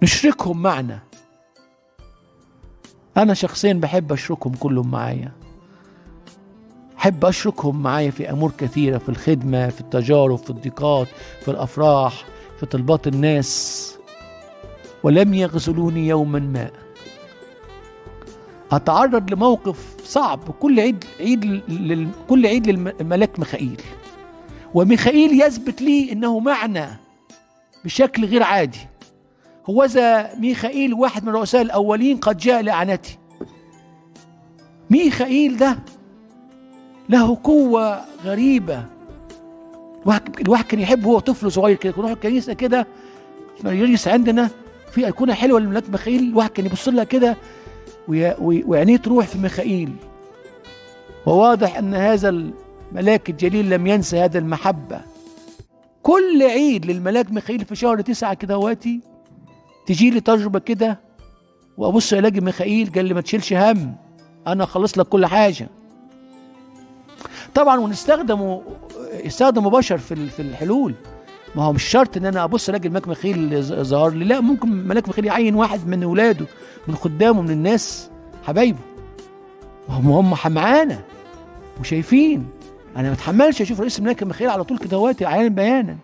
نشركهم معنا. أنا شخصيا بحب أشركهم كلهم معايا، أحب أشركهم معايا في أمور كثيرة، في الخدمة، في التجارب، في الضيقات، في الأفراح، في طلبات الناس. ولم يغزلوني يوما ما. أتعرض لموقف صعب كل عيد للملاك ميخائيل، وميخائيل يثبت لي إنه معنا بشكل غير عادي. هوذا ميخائيل واحد من الرؤساء الأولين قد جاء لإعانتي. ميخائيل ده له قوة غريبة. الواحد كان يحب وهو طفل صغير كده يروح الكنيسة كده، يجلس عندنا في أيقونة حلوة للملاك ميخائيل، الواحد كان يبص لها كده وعينيه تروح في ميخائيل. وواضح أن هذا الملاك الجليل لم ينسى هذا المحبة. كل عيد للملاك ميخائيل في شهر 9 كده واتي تجي لي تجربة كده، وأبص ألاقي ميخائيل قال لي ما تشيلش هم، أنا أخلص لك كل حاجة. طبعا يستخدموا بشر في الحلول. ما هو مش شرط ان انا ابص الاقي الملاك ميخائيل ظهر لي، لا، ممكن الملاك ميخائيل يعين واحد من اولاده، من خدامه، من الناس حبايبه، هم معانا وشايفين. انا ما اتحملش اشوف رئيس الملاك ميخائيل على طول كده عيانا بيانا.